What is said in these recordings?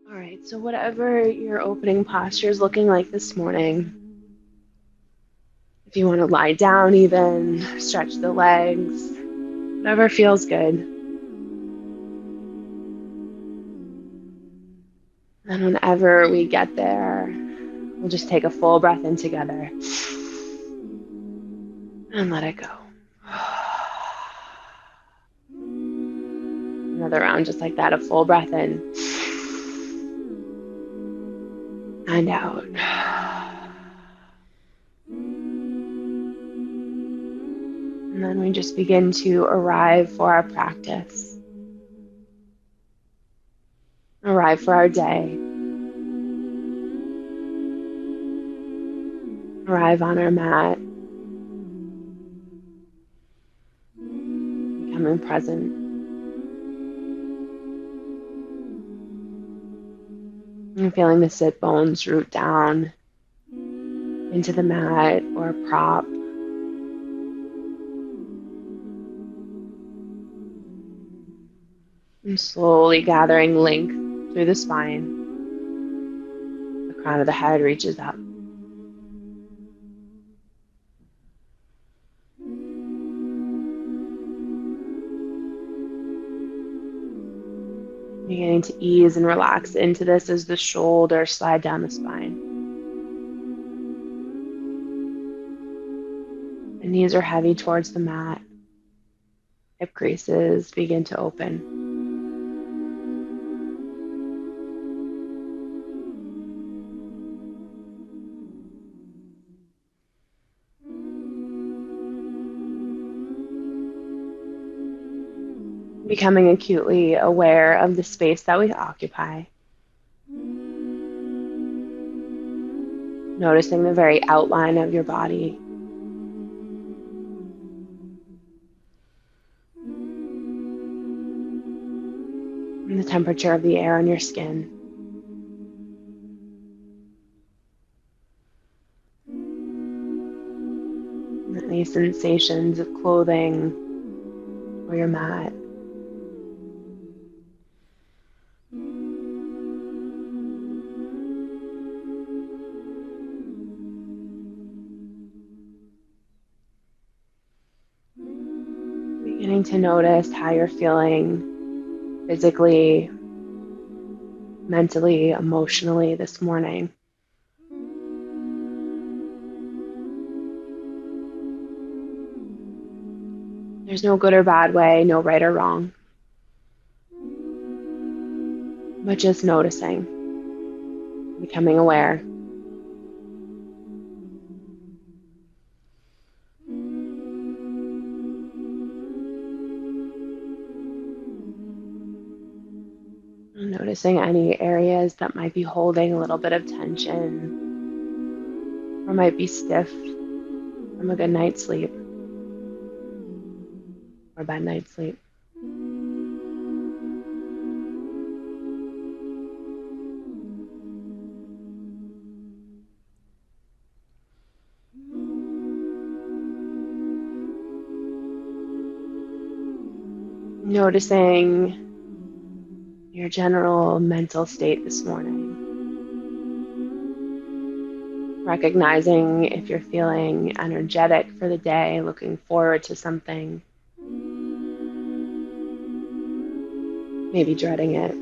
All right, so whatever your opening posture is looking like this morning, if you want to lie down even, stretch the legs, whatever feels good. And whenever we get there, we'll just take a full breath in together and let it go. Another round just like that, a full breath in and out. And then we just begin to arrive for our practice, arrive for our day, arrive on our mat, becoming present. And feeling the sit bones root down into the mat or a prop. And slowly gathering length through the spine. The crown of the head reaches up. Beginning to ease and relax into this as the shoulders slide down the spine. The knees are heavy towards the mat. Hip creases begin to open. Becoming acutely aware of the space that we occupy. Noticing the very outline of your body. And the temperature of the air on your skin. And any sensations of clothing or your mat. Beginning to notice how you're feeling physically, mentally, emotionally this morning. There's no good or bad way, no right or wrong, but just noticing, becoming aware. Noticing any areas that might be holding a little bit of tension or might be stiff from a good night's sleep or bad night's sleep. Noticing your general mental state this morning. Recognizing if you're feeling energetic for the day, looking forward to something, maybe dreading it,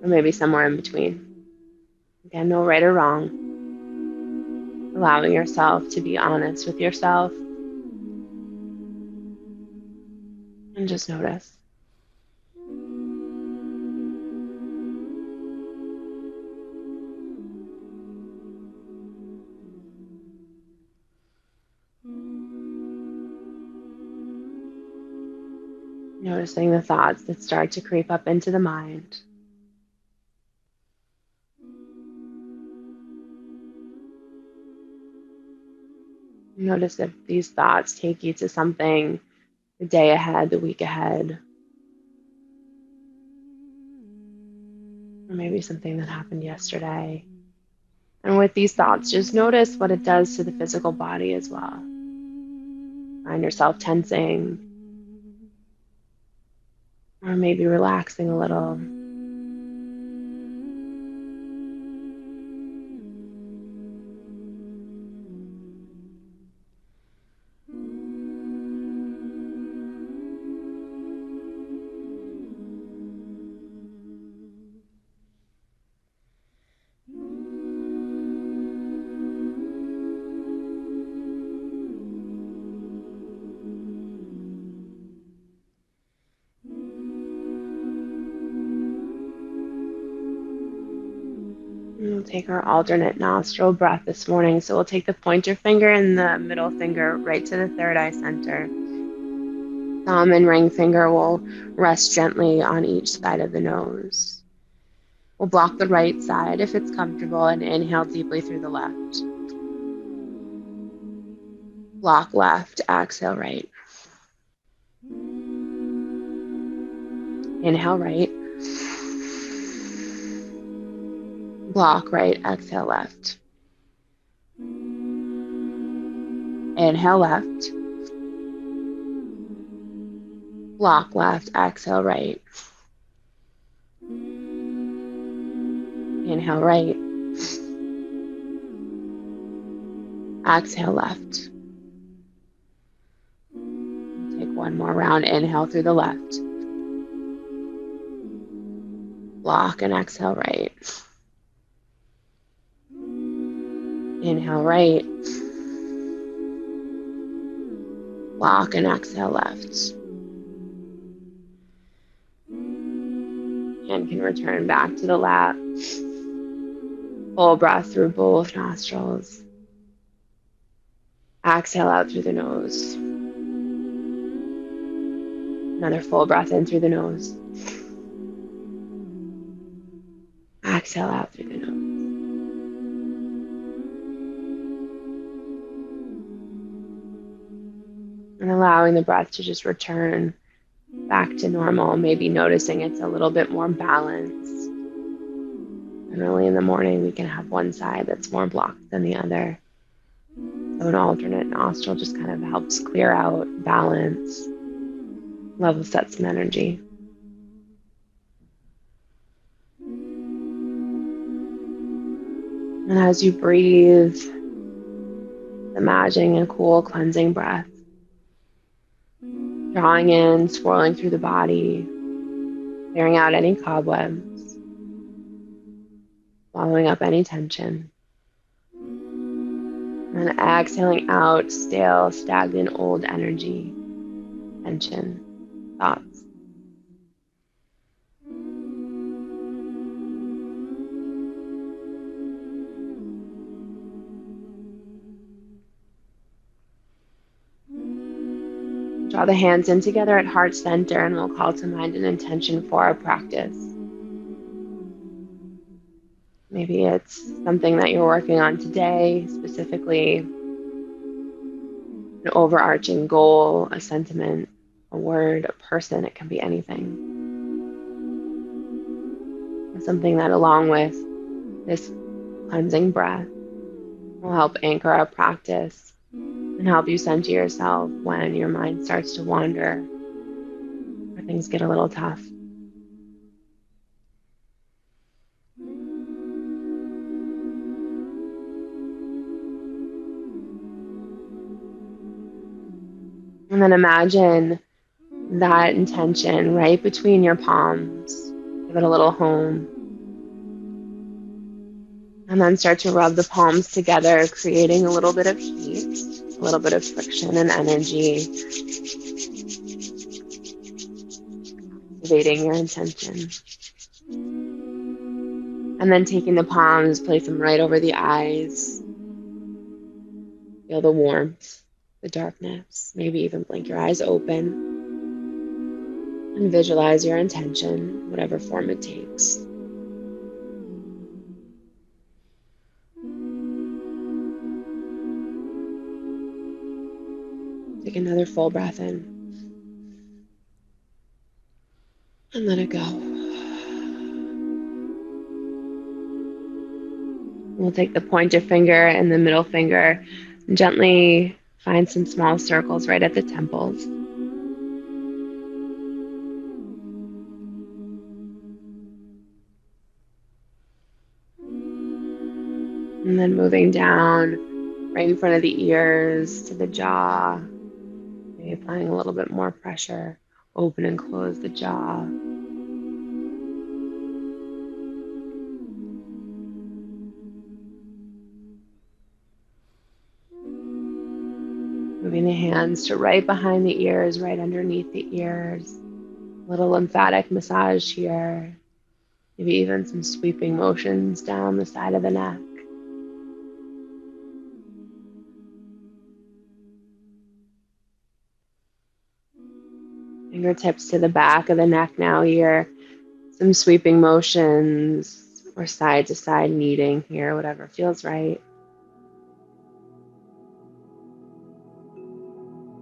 or maybe somewhere in between. Again, no right or wrong. Allowing yourself to be honest with yourself and just notice. Noticing the thoughts that start to creep up into the mind. Notice if these thoughts take you to something the day ahead, the week ahead, or maybe something that happened yesterday. And with these thoughts, just notice what it does to the physical body as well. Find yourself tensing or maybe relaxing a little. We'll take our alternate nostril breath this morning. So we'll take the pointer finger and the middle finger right to the third eye center. Thumb and ring finger will rest gently on each side of the nose. We'll block the right side if it's comfortable and inhale deeply through the left. Block left, exhale right. Inhale right. Block right, exhale left. Inhale left. Block left, exhale right. Inhale right. Exhale left. Take one more round. Inhale through the left. Block and exhale right. Inhale right. Block and exhale left. And can return back to the lap. Full breath through both nostrils. Exhale out through the nose. Another full breath in through the nose. Exhale out through the nose. And allowing the breath to just return back to normal, maybe noticing it's a little bit more balanced. And early in the morning, we can have one side that's more blocked than the other. So an alternate nostril just kind of helps clear out, balance, level set some energy. And as you breathe, imagining a cool, cleansing breath, drawing in, swirling through the body, clearing out any cobwebs, swallowing up any tension. And exhaling out stale, stagnant, old energy, tension, thoughts. Draw the hands in together at heart center, and we'll call to mind an intention for our practice. Maybe it's something that you're working on today, specifically an overarching goal, a sentiment, a word, a person. It can be anything. And something that, along with this cleansing breath, will help anchor our practice and help you center yourself when your mind starts to wander or things get a little tough. And then imagine that intention right between your palms. Give it a little home. And then start to rub the palms together, creating a little bit of heat, a little bit of friction and energy, activating your intention. And then taking the palms, place them right over the eyes. Feel the warmth, the darkness. Maybe even blink your eyes open and visualize your intention, whatever form it takes. Take another full breath in and let it go. We'll take the pointer finger and the middle finger and gently find some small circles right at the temples. And then moving down right in front of the ears to the jaw. Maybe applying a little bit more pressure. Open and close the jaw. Moving the hands to right behind the ears, right underneath the ears. A little lymphatic massage here. Maybe even some sweeping motions down the side of the neck. Fingertips to the back of the neck now here. Some sweeping motions or side to side kneading here, whatever feels right.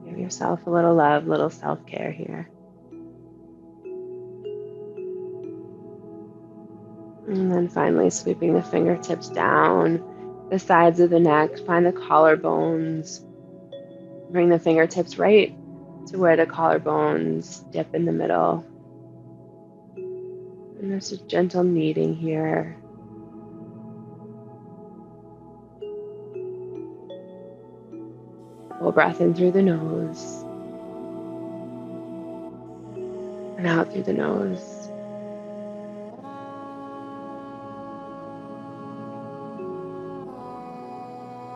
Give yourself a little love, little self-care here. And then finally sweeping the fingertips down the sides of the neck, find the collarbones. Bring the fingertips right to where the collarbones dip in the middle. And there's a gentle kneading here. Full breath in through the nose. And out through the nose.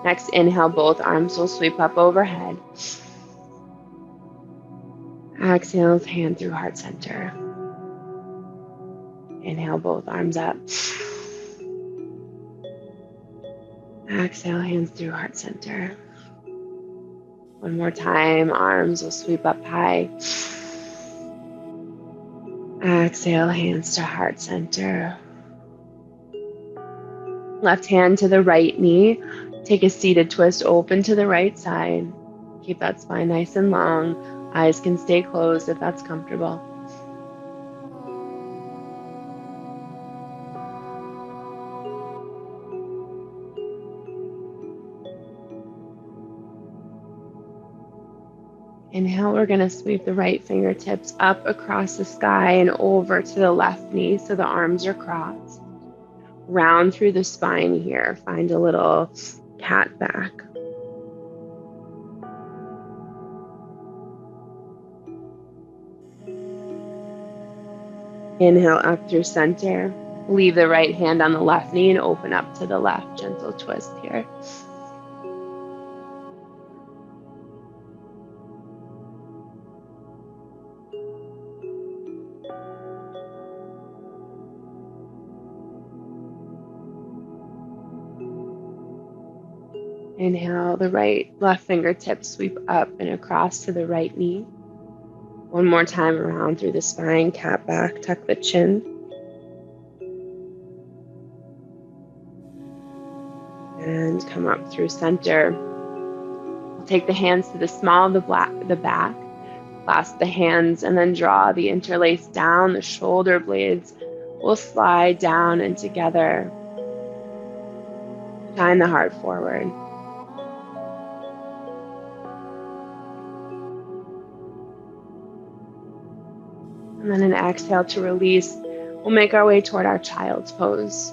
Next, inhale, both arms will sweep up overhead. Exhale, hand through heart center. Inhale, both arms up. Exhale, hands through heart center. One more time, arms will sweep up high. Exhale, hands to heart center. Left hand to the right knee. Take a seated twist open to the right side. Keep that spine nice and long. Eyes can stay closed if that's comfortable. Inhale, we're going to sweep the right fingertips up across the sky and over to the left knee so the arms are crossed. Round through the spine here. Find a little cat back. Inhale up through center. Leave the right hand on the left knee and open up to the left. Gentle twist here. Inhale, the left fingertips sweep up and across to the right knee. One more time around through the spine, cat back, tuck the chin. And come up through center. Take the hands to the small of the back. Clasp the hands and then draw the interlace down. The shoulder blades will slide down and together. Shine the heart forward. And then an exhale to release. We'll make our way toward our child's pose.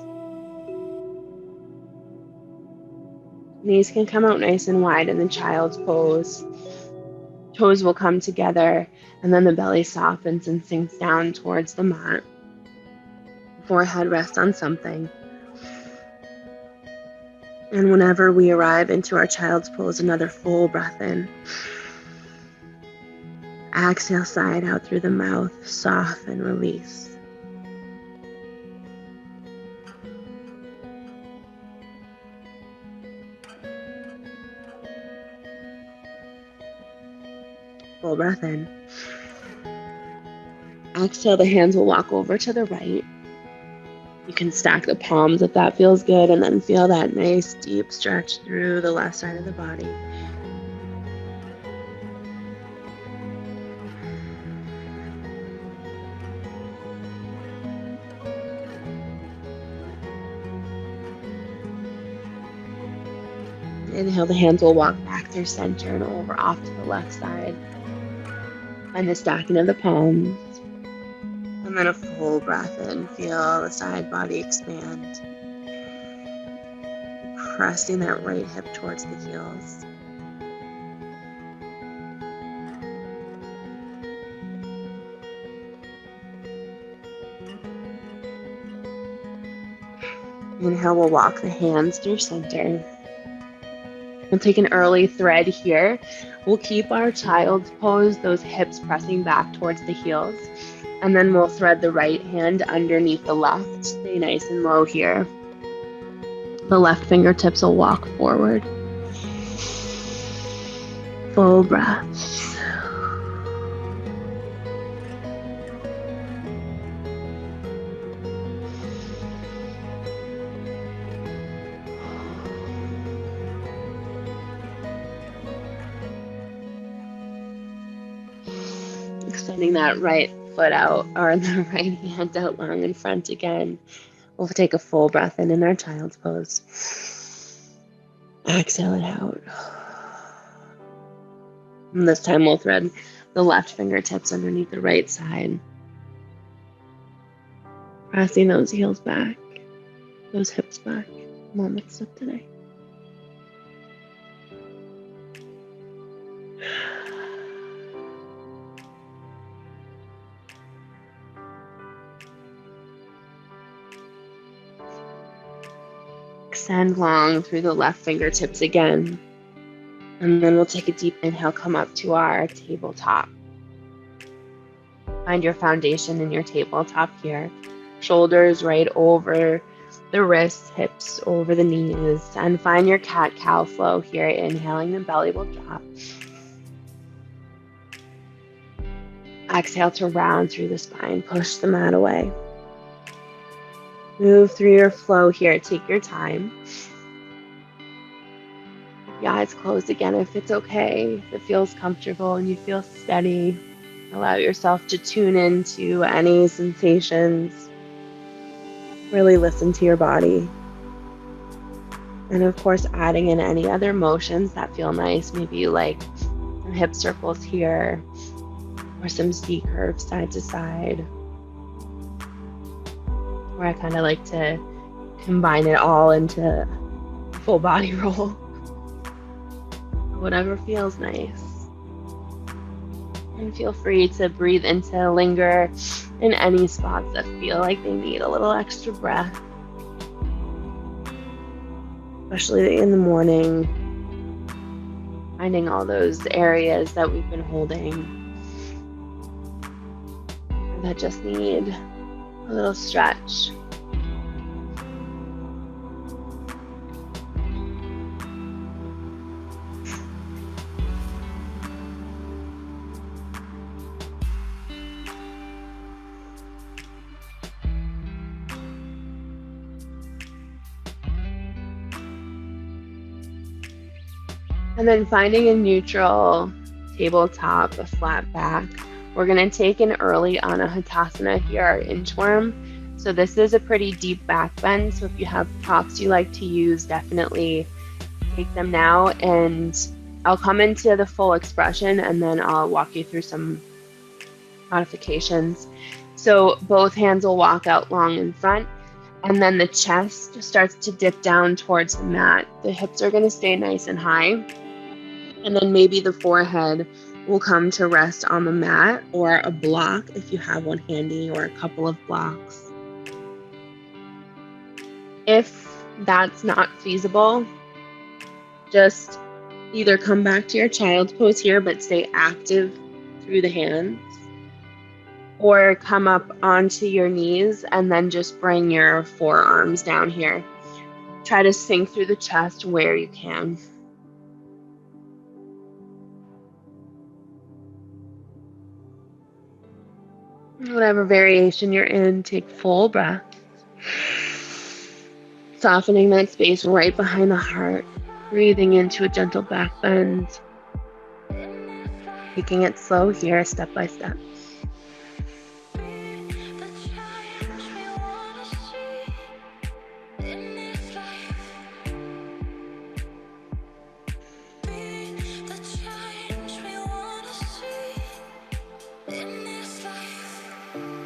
Knees can come out nice and wide in the child's pose. Toes will come together, and then the belly softens and sinks down towards the mat. Forehead rests on something. And whenever we arrive into our child's pose, another full breath in. Exhale, side out through the mouth, soften, release. Full breath in. Exhale, the hands will walk over to the right. You can stack the palms if that feels good, and then feel that nice deep stretch through the left side of the body. Inhale, the hands will walk back through center and over off to the left side. And the stacking of the palms. And then a full breath in. Feel the side body expand. Pressing that right hip towards the heels. Inhale, we'll walk the hands through center. We'll take an early thread here. We'll keep our child's pose, those hips pressing back towards the heels. And then we'll thread the right hand underneath the left. Stay nice and low here. The left fingertips will walk forward. Full breaths. Extending that right foot out, or the right hand out long in front again. We'll take a full breath in our child's pose. Exhale it out. And this time we'll thread the left fingertips underneath the right side. Pressing those heels back, those hips back. I'm all mixed up today. Extend long through the left fingertips again. And then we'll take a deep inhale, come up to our tabletop. Find your foundation in your tabletop here. Shoulders right over the wrists, hips over the knees. And find your cat-cow flow here. Inhaling, the belly will drop. Exhale to round through the spine. Push the mat away. Move through your flow here. Take your time. Keep your eyes closed again if it's okay. If it feels comfortable and you feel steady, allow yourself to tune into any sensations. Really listen to your body. And of course, adding in any other motions that feel nice. Maybe you like some hip circles here or some C curves side to side. Where I kind of like to combine it all into full body roll. Whatever feels nice. And feel free to breathe into, linger in any spots that feel like they need a little extra breath. Especially in the morning. Finding all those areas that we've been holding that just need a little stretch. And then finding a neutral tabletop, a flat back. We're going to take an early Anahatasana here, our inchworm. So this is a pretty deep back bend. So if you have props you like to use, definitely take them now. And I'll come into the full expression and then I'll walk you through some modifications. So both hands will walk out long in front. And then the chest starts to dip down towards the mat. The hips are going to stay nice and high. And then maybe the forehead will come to rest on the mat or a block if you have one handy, or a couple of blocks. If that's not feasible, just either come back to your child's pose here but stay active through the hands, or come up onto your knees and then just bring your forearms down here. Try to sink through the chest where you can. Whatever variation you're in, take full breath. Softening that space right behind the heart. Breathing into a gentle back bend. Taking it slow here, step by step.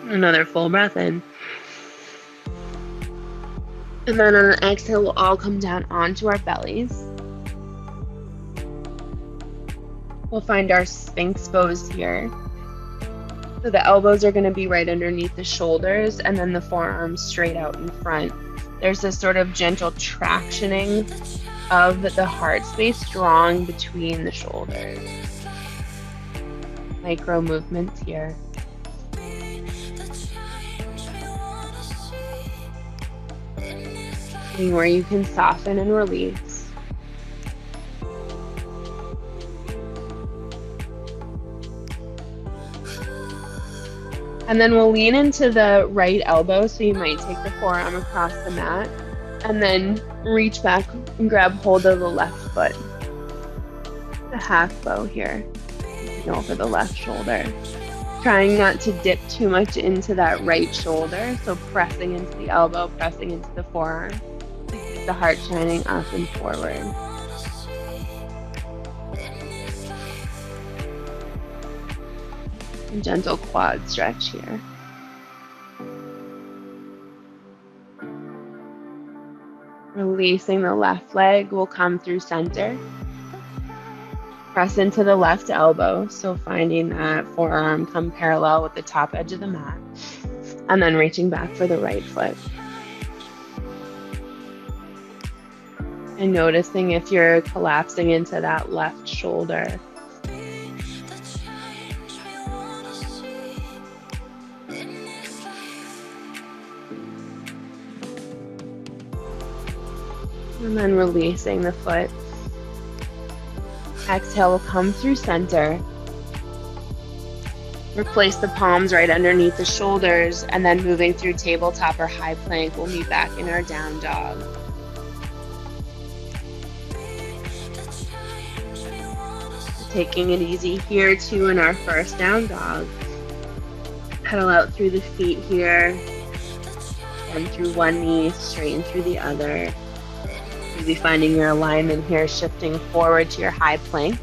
Another full breath in. And then on an exhale, we'll all come down onto our bellies. We'll find our Sphinx pose here. So the elbows are going to be right underneath the shoulders and then the forearms straight out in front. There's this sort of gentle tractioning of the heart space drawing between the shoulders. Micro movements here. Seeing where you can soften and release. And then we'll lean into the right elbow, so you might take the forearm across the mat and then reach back and grab hold of the left foot. The half bow here, over the left shoulder. Trying not to dip too much into that right shoulder, so pressing into the elbow, pressing into the forearm. Keep the heart shining up and forward. And gentle quad stretch here. Releasing the left leg, we'll come through center. Press into the left elbow, so finding that forearm come parallel with the top edge of the mat, and then reaching back for the right foot. And noticing if you're collapsing into that left shoulder. And then releasing the foot. Exhale, we'll come through center. Replace the palms right underneath the shoulders, and then moving through tabletop or high plank, we'll meet back in our down dog. Taking it easy here too in our first down dog. Pedal out through the feet here, and through one knee, straighten through the other. Maybe finding your alignment here, shifting forward to your high plank.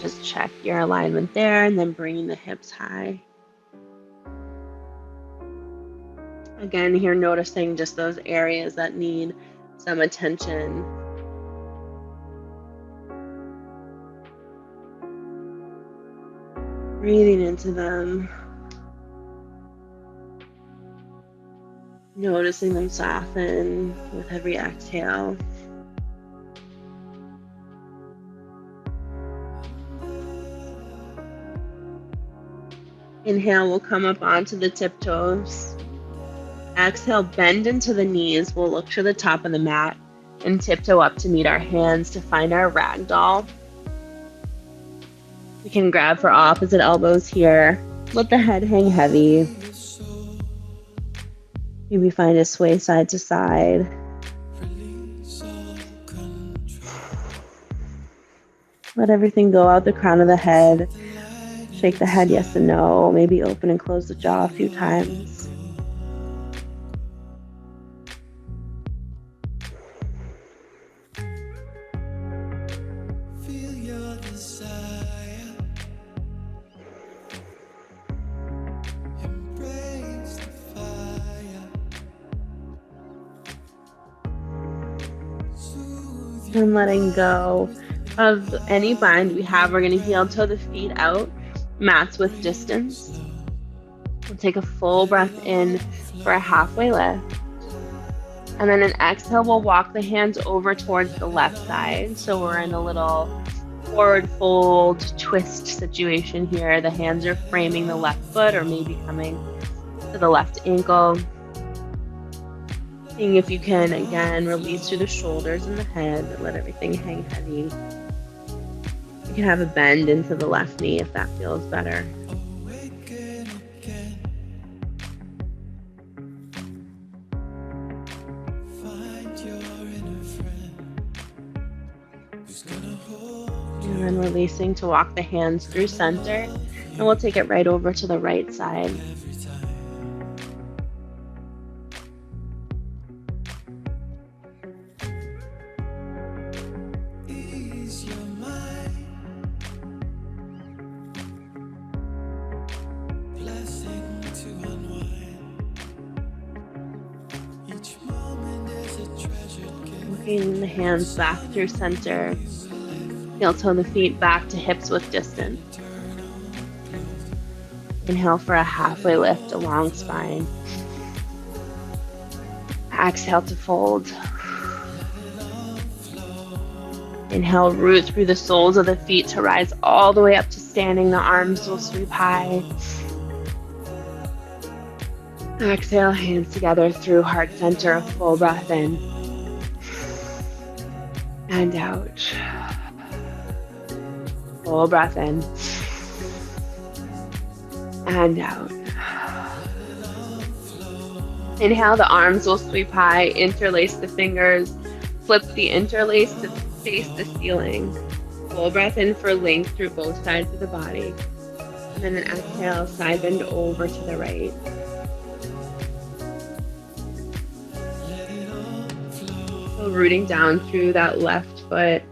Just check your alignment there, and then bringing the hips high. Again, here noticing just those areas that need some attention. Breathing into them. Noticing them soften with every exhale. Inhale, we'll come up onto the tiptoes. Exhale, bend into the knees. We'll look to the top of the mat and tiptoe up to meet our hands to find our ragdoll. We can grab for opposite elbows here. Let the head hang heavy. Maybe find a sway side to side. Let everything go out the crown of the head. Shake the head yes and no. Maybe open and close the jaw a few times. And letting go of any bind we have. We're going to heel toe the feet out, mats with distance. We'll take a full breath in for a halfway lift. And then an exhale, we'll walk the hands over towards the left side. So we're in a little forward fold twist situation here. The hands are framing the left foot or maybe coming to the left ankle. Seeing if you can, again, release through the shoulders and the head. Let everything hang heavy. You can have a bend into the left knee if that feels better. And then releasing to walk the hands through center. And we'll take it right over to the right side. Walking the hands back through center. Heel toe the feet back to hips with distance. Inhale for a halfway lift, a long spine. Exhale to fold. Inhale, root through the soles of the feet to rise all the way up to standing. The arms will sweep high. Exhale, hands together through heart center, a full breath in and out. Full breath in and out. Inhale, the arms will sweep high, interlace the fingers, flip the interlace to face the ceiling. Full breath in for length through both sides of the body. And then an exhale, side bend over to the right. So rooting down through that left foot.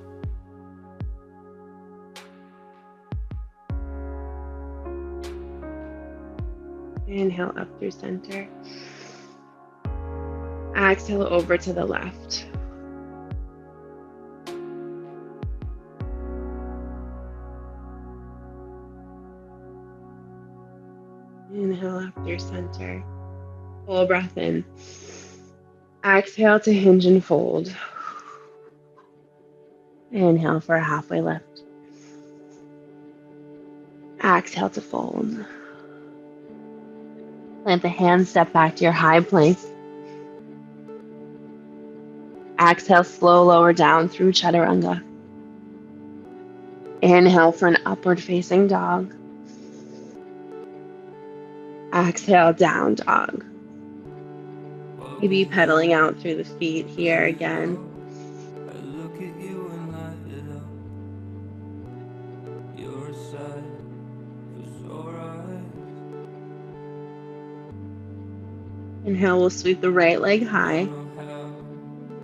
Inhale up through center. Exhale over to the left. Inhale up through center. Full breath in. Exhale to hinge and fold. Inhale for a halfway lift. Exhale to fold. Plant the hands, step back to your high plank. Exhale, slow lower down through chaturanga. Inhale for an upward facing dog. Exhale, down dog. Maybe pedaling out through the feet here again. Inhale, we'll sweep the right leg high.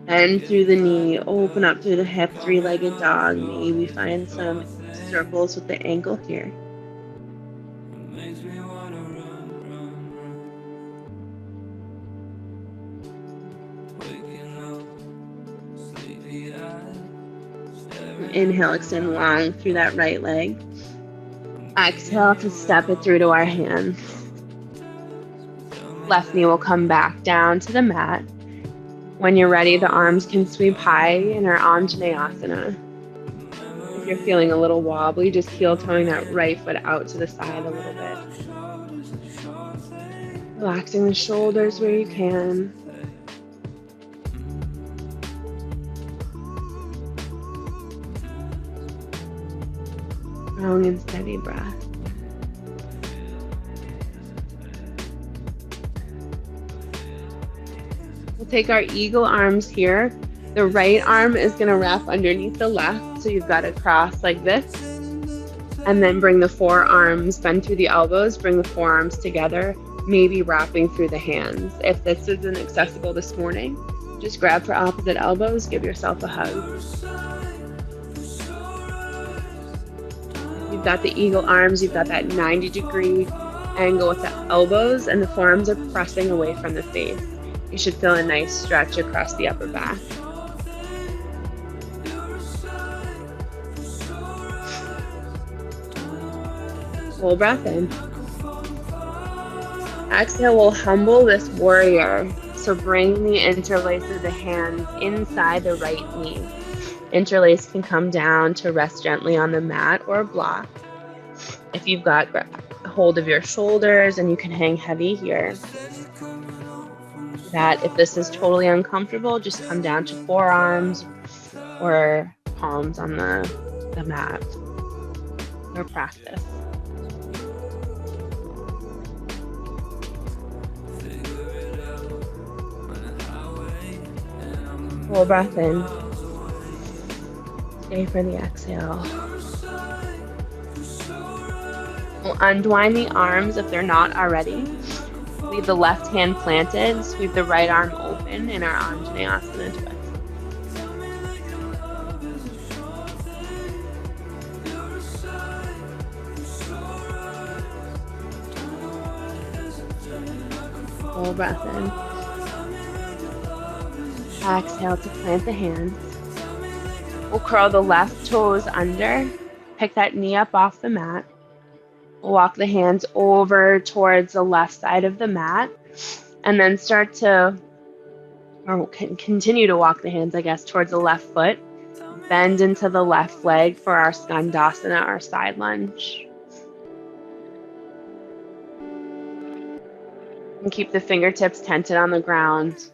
Bend through the knee, open up through the hip, three-legged dog. Maybe find some circles with the ankle here. Inhale, extend long through that right leg. Exhale to step it through to our hands. Left knee will come back down to the mat. When you're ready, the arms can sweep high in our Anjaneyasana. If you're feeling a little wobbly, just heel toeing that right foot out to the side a little bit. Relaxing the shoulders where you can. Long and steady breath. We'll take our eagle arms here. The right arm is going to wrap underneath the left, so you've got to cross like this. And then bring the forearms, bend through the elbows, bring the forearms together, maybe wrapping through the hands. If this isn't accessible this morning, just grab for opposite elbows, give yourself a hug. You've got the eagle arms, you've got that 90-degree angle with the elbows, and the forearms are pressing away from the face. You should feel a nice stretch across the upper back. Full breath in. Exhale, we'll humble this warrior. So bring the interlace of the hands inside the right knee. Interlace can come down to rest gently on the mat or block. If you've got hold of your shoulders and you can hang heavy here. That if this is totally uncomfortable, just come down to forearms or palms on the mat or practice. Full breath in. Stay for the exhale. We'll unwind the arms if they're not already. Leave the left hand planted. Sweep the right arm open in our Anjaneyasana twist. Full breath in. Exhale to plant the hands. We'll curl the left toes under. Pick that knee up off the mat. We'll walk the hands over towards the left side of the mat. And then continue to walk the hands, I guess, towards the left foot. Bend into the left leg for our Skandasana, our side lunge. And keep the fingertips tented on the ground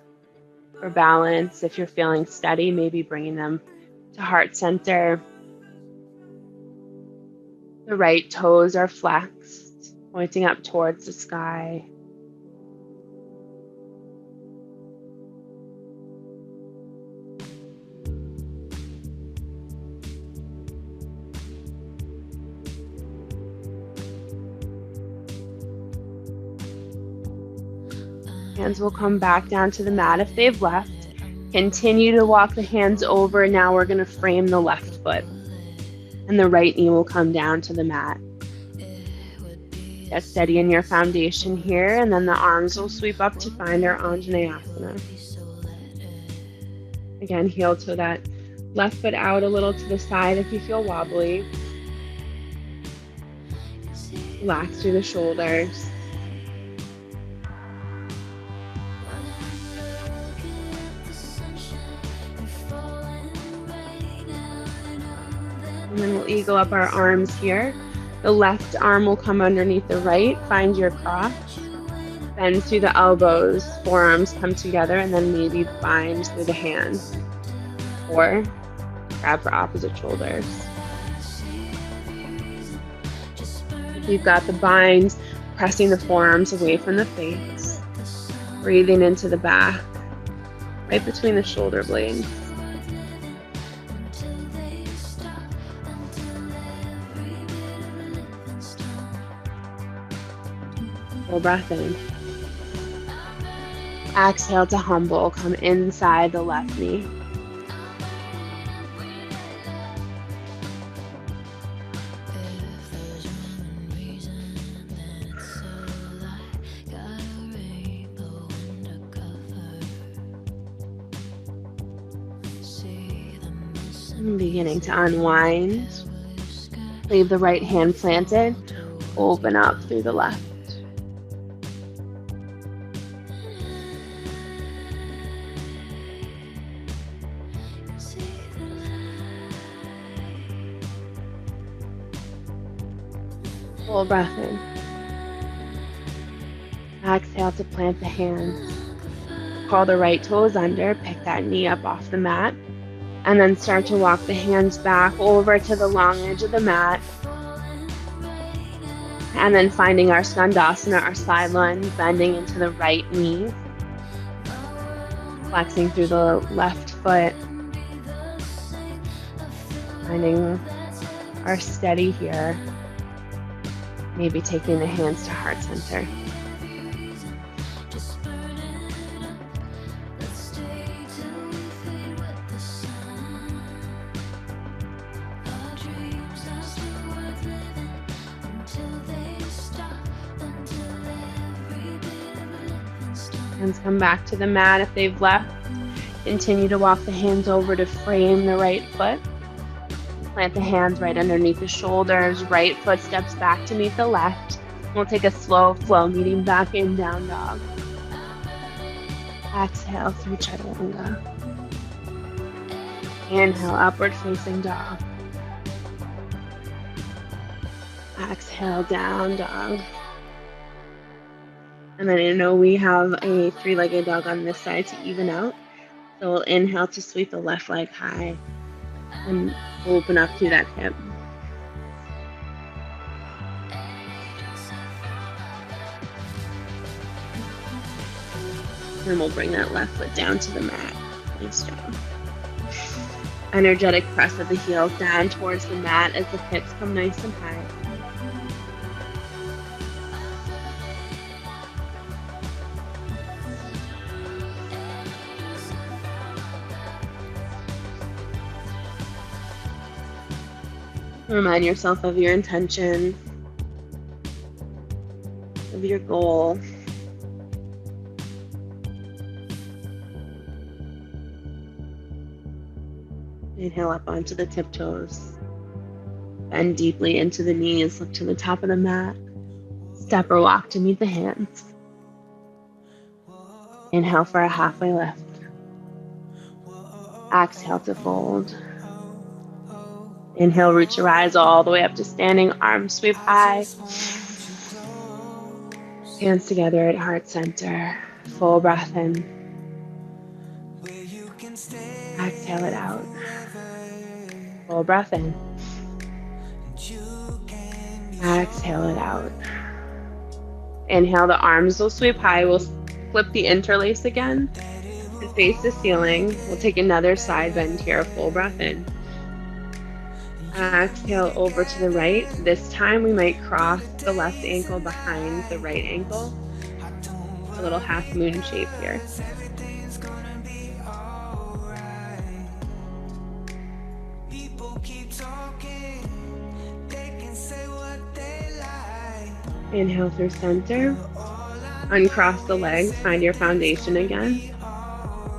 for balance. If you're feeling steady, maybe bringing them to heart center. The right toes are flexed, pointing up towards the sky. Hands will come back down to the mat if they've left. Continue to walk the hands over. Now we're going to frame the left foot. And the right knee will come down to the mat. Get steady in your foundation here, and then the arms will sweep up to find our Anjaneyasana. Again, heel to that left foot out a little to the side if you feel wobbly. Relax through the shoulders. And then we'll eagle up our arms here. The left arm will come underneath the right. Find your crotch. Bend through the elbows. Forearms come together, and then maybe bind through the hands. Or grab for opposite shoulders. If you've got the bind, pressing the forearms away from the face. Breathing into the back, right between the shoulder blades. Full breath in. Exhale to humble. Come inside the left knee. And beginning to unwind. Leave the right hand planted. Open up through the left. Full breath in. Exhale to plant the hands. Crawl the right toes under, pick that knee up off the mat, and then start to walk the hands back over to the long edge of the mat. And then finding our Skandasana, our side lunge, bending into the right knee. Flexing through the left foot. Finding our steady here. Maybe taking the hands to heart center. Hands come back to the mat if they've left. Continue to walk the hands over to frame the right foot. Plant the hands right underneath the shoulders. Right foot steps back to meet the left. We'll take a slow flow, meeting back in down dog. Exhale through chaturanga. Inhale, upward facing dog. Exhale, down dog. And then I know we have a three-legged dog on this side to even out. So we'll inhale to sweep the left leg high and open up through that hip. Then we'll bring that left foot down to the mat. Nice job. Energetic press of the heels down towards the mat as the hips come nice and high. Remind yourself of your intention, of your goal. Inhale up onto the tiptoes. Bend deeply into the knees, look to the top of the mat. Step or walk to meet the hands. Inhale for a halfway lift. Exhale to fold. Inhale, root your eyes all the way up to standing, arms sweep high. Hands together at heart center. Full breath in. Exhale it out. Full breath in. Exhale it out. Inhale, the arms will sweep high. We'll flip the interlace again and face the ceiling. We'll take another side bend here. Full breath in. Exhale over to the right. This time we might cross the left ankle behind the right ankle. A little half moon shape here. Inhale through center. Uncross the legs. Find your foundation again.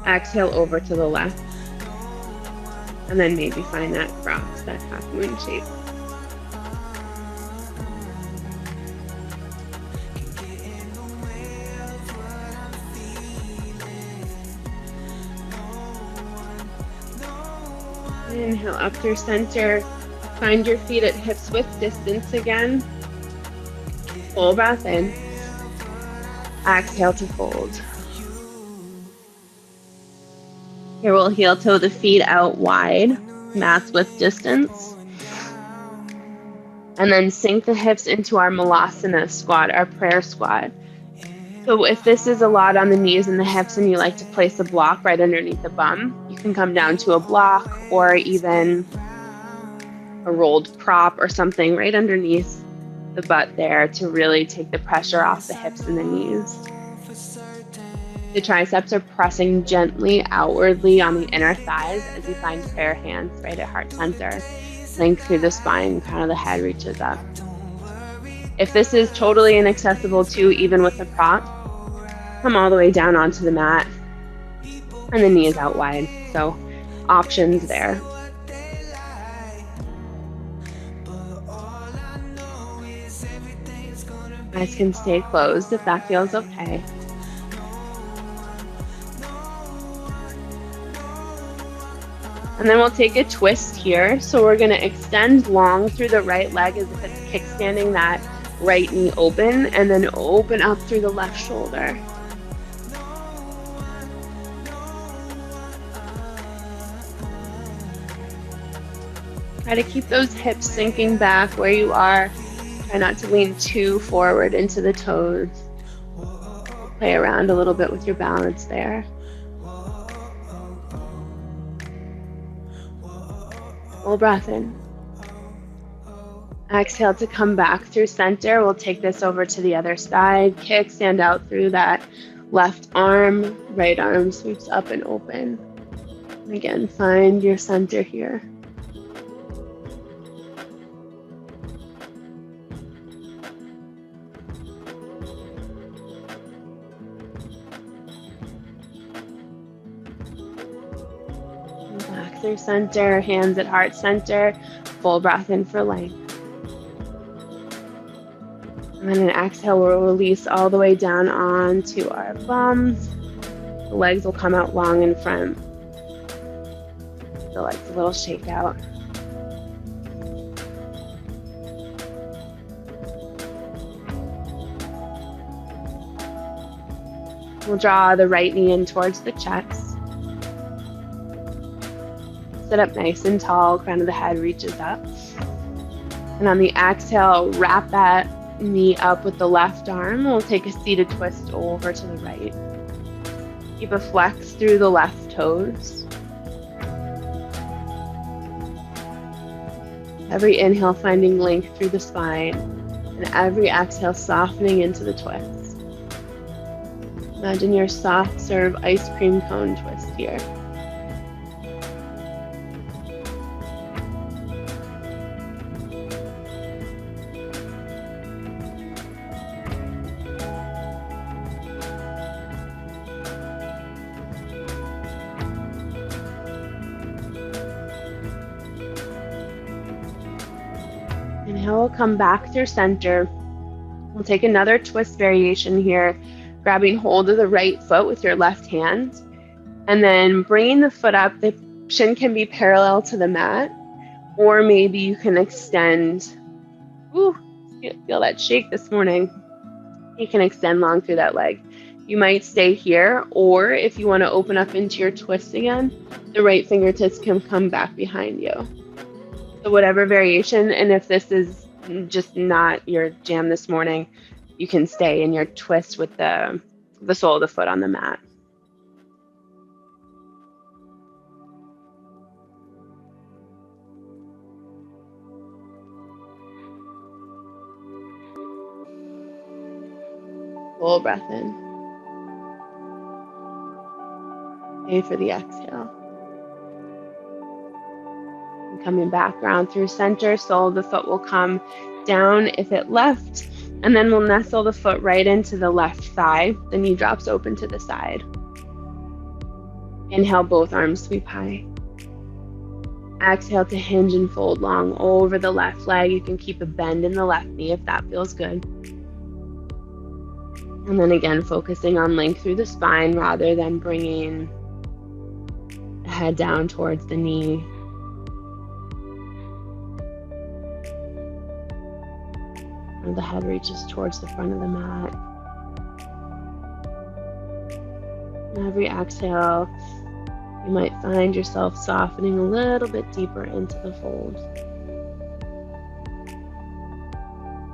Exhale over to the left. And then maybe find that cross, that half moon shape. Inhale up through center. Find your feet at hips width distance again. Full breath in. Exhale to fold. Here we'll heel toe the feet out wide, mat width distance. And then sink the hips into our Malasana squat, our prayer squat. So if this is a lot on the knees and the hips and you like to place a block right underneath the bum, you can come down to a block or even a rolled prop or something right underneath the butt there to really take the pressure off the hips and the knees. The triceps are pressing gently outwardly on the inner thighs as you find prayer hands right at heart center. Length through the spine, crown of the head reaches up. If this is totally inaccessible too, even with the prop, come all the way down onto the mat and the knees out wide. So options there. Eyes can stay closed if that feels okay. And then we'll take a twist here. So we're going to extend long through the right leg as if it's kickstanding that right knee open, and then open up through the left shoulder. Try to keep those hips sinking back where you are. Try not to lean too forward into the toes. Play around a little bit with your balance there. Full breath in. Exhale to come back through center. We'll take this over to the other side. Kick, stand out through that left arm. Right arm sweeps up and open. Again, find your center here. Back through center, hands at heart center. Full breath in for length. And then an exhale, we'll release all the way down onto our bums. The legs will come out long in front. Feel like a little shakeout. We'll draw the right knee in towards the chest. Sit up nice and tall, crown of the head reaches up. And on the exhale, wrap that knee up with the left arm. We'll take a seated twist over to the right. Keep a flex through the left toes. Every inhale finding length through the spine, and every exhale softening into the twist. Imagine your soft serve ice cream cone twist here. Inhale, we'll come back through center. We'll take another twist variation here, grabbing hold of the right foot with your left hand, and then bringing the foot up. The shin can be parallel to the mat, or maybe you can extend. Ooh, feel that shake this morning. You can extend long through that leg. You might stay here, or if you want to open up into your twist again, the right fingertips can come back behind you. So whatever variation, and if this is just not your jam this morning, you can stay in your twist with the sole of the foot on the mat. Full breath in. Stay for the exhale. And coming back around through center, sole of the foot will come down if it left, and then we'll nestle the foot right into the left thigh. The knee drops open to the side. Inhale, both arms sweep high. Exhale to hinge and fold long over the left leg. You can keep a bend in the left knee if that feels good. And then again, focusing on length through the spine rather than bringing the head down towards the knee. And the head reaches towards the front of the mat. And every exhale, you might find yourself softening a little bit deeper into the fold.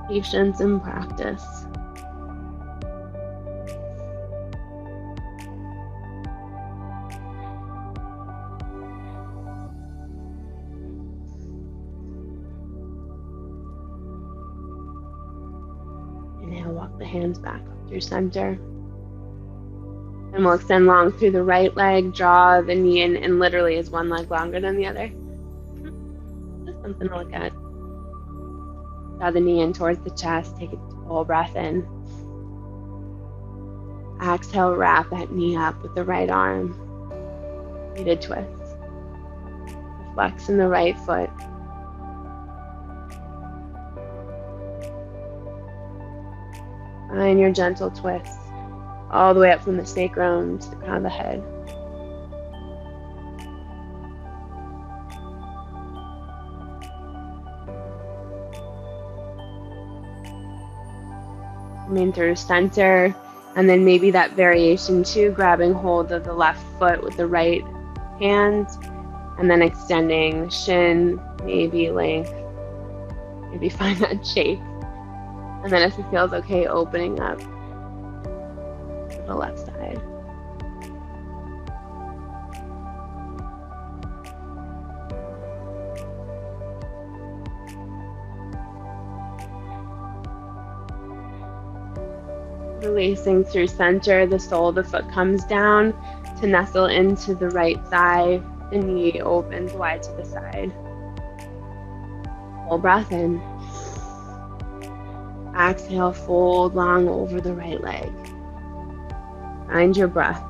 Patience and practice. Inhale, walk the hands back up through center. And we'll extend long through the right leg, draw the knee in, and literally is one leg longer than the other? Just something to look at. Draw the knee in towards the chest, take a full breath in. Exhale, wrap that knee up with the right arm. Seated twist. Flex in the right foot. Find your gentle twist. All the way up from the sacrum to the crown of the head. Coming through center, and then maybe that variation too, grabbing hold of the left foot with the right hand, and then extending the shin, maybe length, maybe find that shape. And then if it feels okay, opening up to the left side. Releasing through center, the sole of the foot comes down to nestle into the right thigh. The knee opens wide to the side. Full breath in. Exhale, fold long over the right leg. Find your breath.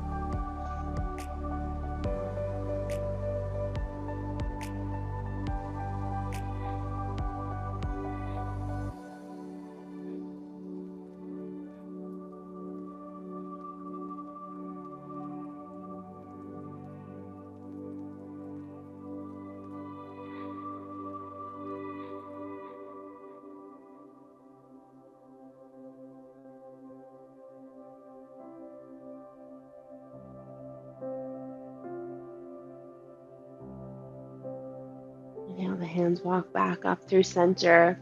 Inhale, the hands walk back up through center.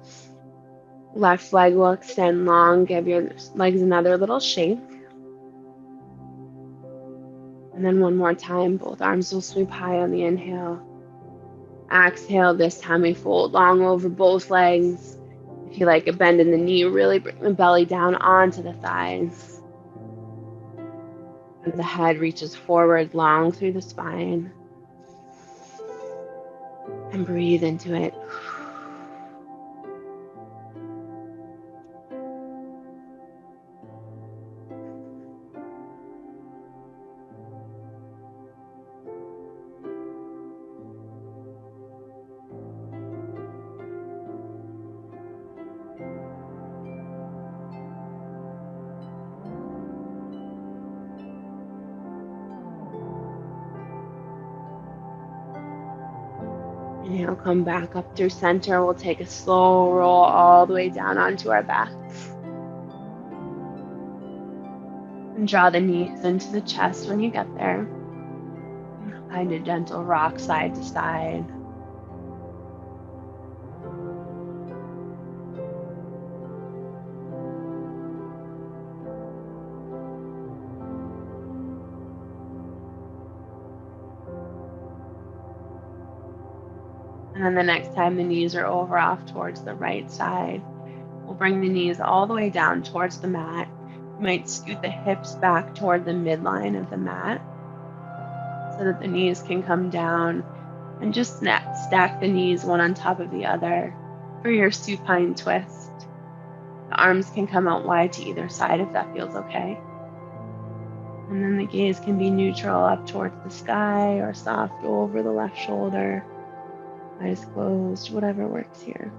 Left leg will extend long. Give your legs another little shake. And then one more time, both arms will sweep high on the inhale. Exhale, this time we fold long over both legs. If you like a bend in the knee, really bring the belly down onto the thighs. And the head reaches forward long through the spine. And breathe into it. Inhale, come back up through center. We'll take a slow roll all the way down onto our backs. And draw the knees into the chest when you get there. Find a gentle rock side to side. And then the next time the knees are over off towards the right side, we'll bring the knees all the way down towards the mat. You might scoot the hips back toward the midline of the mat so that the knees can come down, and just stack the knees one on top of the other for your supine twist. The arms can come out wide to either side if that feels okay. And then the gaze can be neutral up towards the sky or soft over the left shoulder. Eyes closed, whatever works here.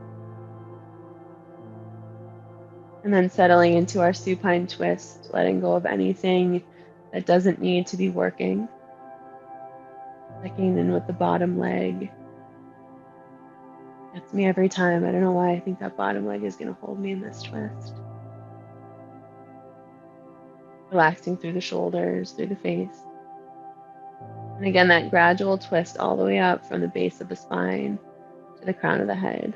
And then settling into our supine twist, letting go of anything that doesn't need to be working. Checking in with the bottom leg. That's me every time. I don't know why I think that bottom leg is going to hold me in this twist. Relaxing through the shoulders, through the face. And again, that gradual twist all the way up from the base of the spine to the crown of the head.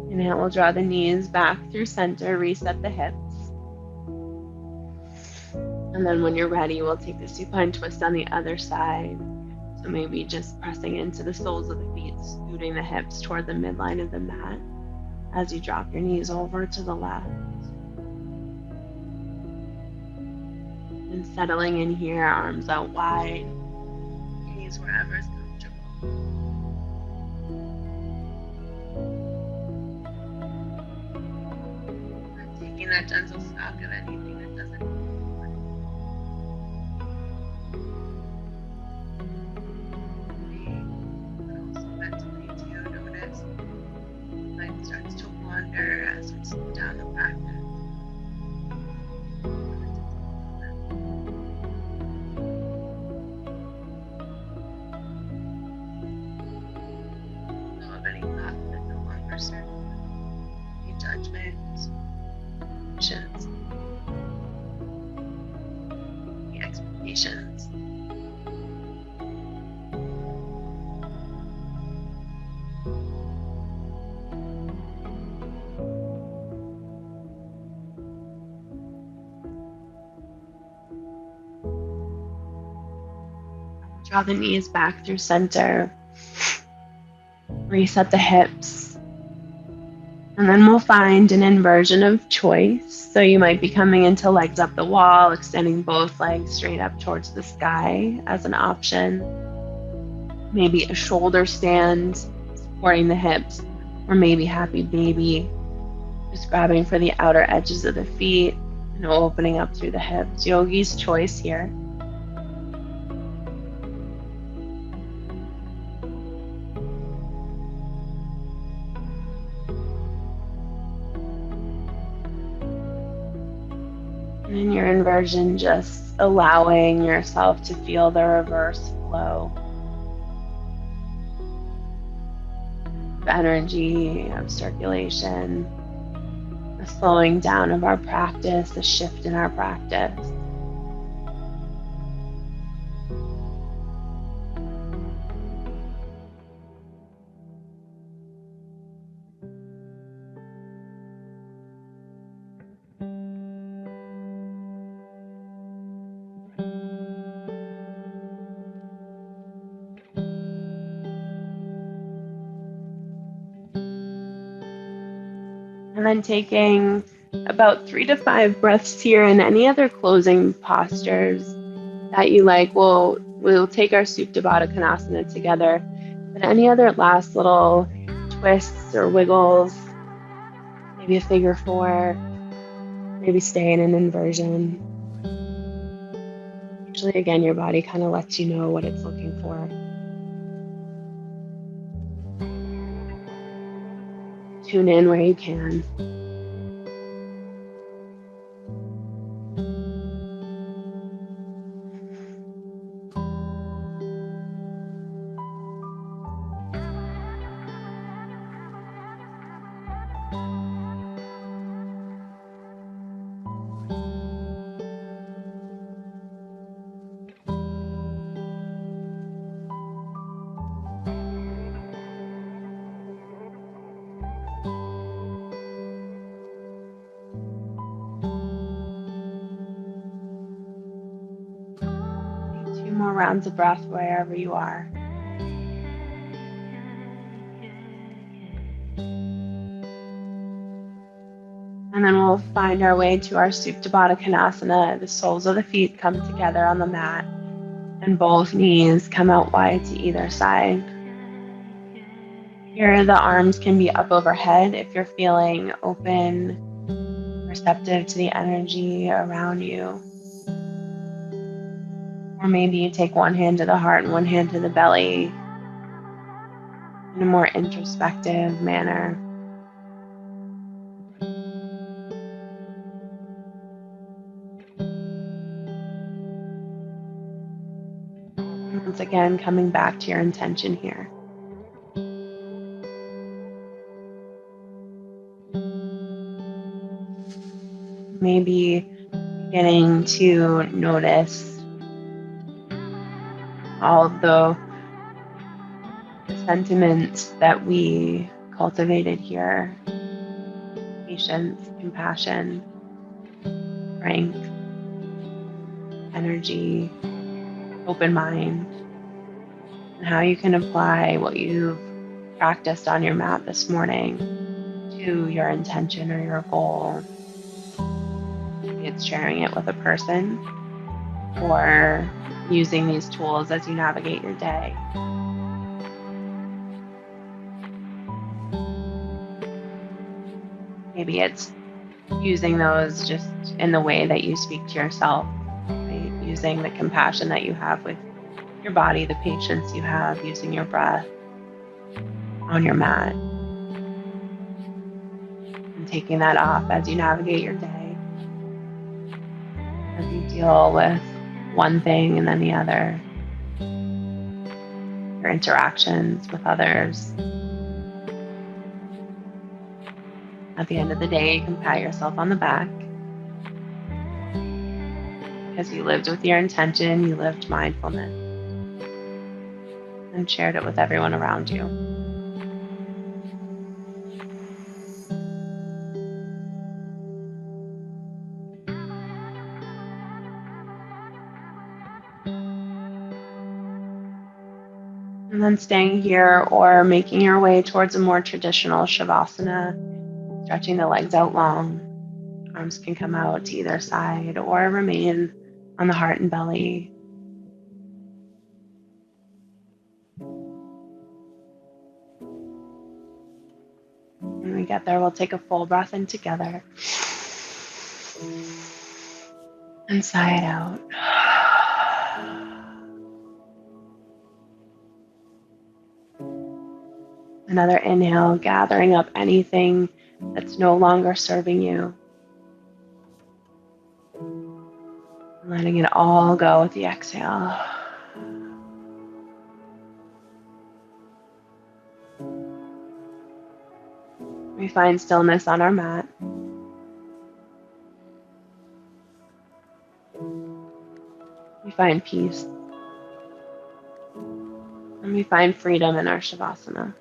Inhale, we'll draw the knees back through center, reset the hips. And then when you're ready, we'll take the supine twist on the other side. So maybe just pressing into the soles of the feet, scooting the hips toward the midline of the mat as you drop your knees over to the left. And settling in here, arms out wide, knees wherever is comfortable. Taking that gentle stock of anything that doesn't work. But also mentally too, notice mind starts to wander as we slow down the practice. Know of any thoughts that no longer serve any judgments, the expectations. Draw the knees back through center. Reset the hips. And then we'll find an inversion of choice. So you might be coming into legs up the wall, extending both legs straight up towards the sky as an option. Maybe a shoulder stand supporting the hips, or maybe happy baby, just grabbing for the outer edges of the feet and opening up through the hips. Yogi's choice here. And in your inversion, just allowing yourself to feel the reverse flow of energy, of circulation, a slowing down of our practice, a shift in our practice. And then taking about 3 to 5 breaths here, and any other closing postures that you like. We'll take our Supta Baddha Konasana together. But any other last little twists or wiggles, maybe a figure 4, maybe stay in an inversion. eventually, again, your body kind of lets you know what it's looking for. Tune in where you can. Take 2 more rounds of breath wherever you are. And then we'll find our way to our Supta Baddha Konasana. The soles of the feet come together on the mat, and both knees come out wide to either side. Here, the arms can be up overhead if you're feeling open, receptive to the energy around you. Or maybe you take one hand to the heart and one hand to the belly in a more introspective manner. Once again, coming back to your intention here. Maybe beginning to notice all of the sentiments that we cultivated here: patience, compassion, strength, energy, open mind, and how you can apply what you've practiced on your mat this morning to your intention or your goal. Maybe it's sharing it with a person or using these tools as you navigate your day. Maybe it's using those just in the way that you speak to yourself, right? Using the compassion that you have with your body, the patience you have, using your breath on your mat, and taking that off as you navigate your day, as you deal with one thing and then the other, your interactions with others. At the end of the day, you can pat yourself on the back because you lived with your intention, you lived mindfulness, and shared it with everyone around you. And then staying here or making your way towards a more traditional Shavasana, stretching the legs out long. Arms can come out to either side or remain on the heart and belly. When we get there, we'll take a full breath in together and sigh it out. Another inhale, gathering up anything that's no longer serving you. Letting it all go with the exhale. We find stillness on our mat. We find peace. And we find freedom in our Shavasana.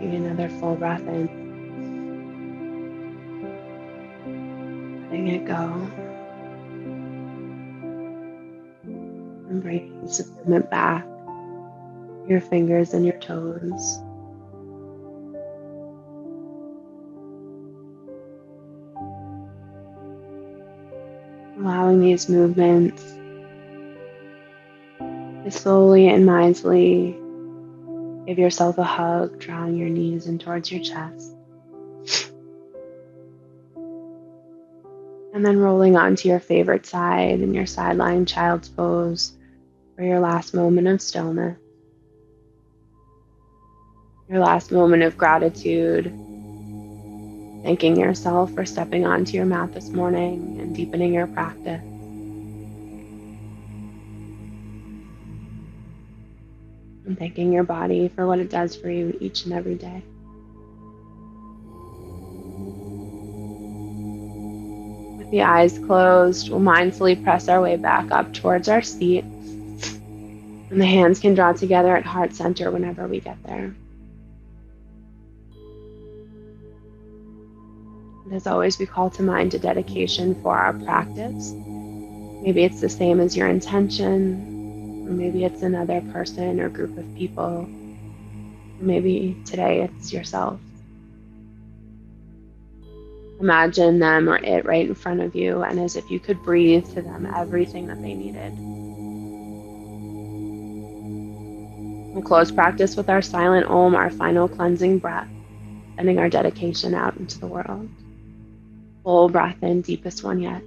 Taking another full breath in, letting it go, and bringing some movement back, your fingers and your toes. Allowing these movements to slowly and mindfully give yourself a hug, drawing your knees in towards your chest. And then rolling onto your favorite side in your side lying child's pose for your last moment of stillness, your last moment of gratitude, thanking yourself for stepping onto your mat this morning and deepening your practice. And thanking your body for what it does for you each and every day. With the eyes closed, we'll mindfully press our way back up towards our seat. And the hands can draw together at heart center whenever we get there. And as always, we call to mind a dedication for our practice. Maybe it's the same as your intention, or maybe it's another person or group of people. Or maybe today it's yourself. Imagine them or it right in front of you, and as if you could breathe to them everything that they needed. We'll close practice with our silent Om, our final cleansing breath, sending our dedication out into the world. Full breath in, deepest one yet.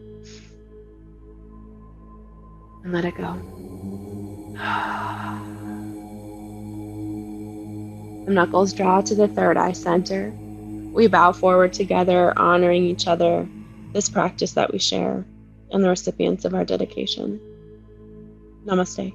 And let it go. The knuckles draw to the third eye center. We bow forward together, honoring each other, this practice that we share, and the recipients of our dedication. Namaste.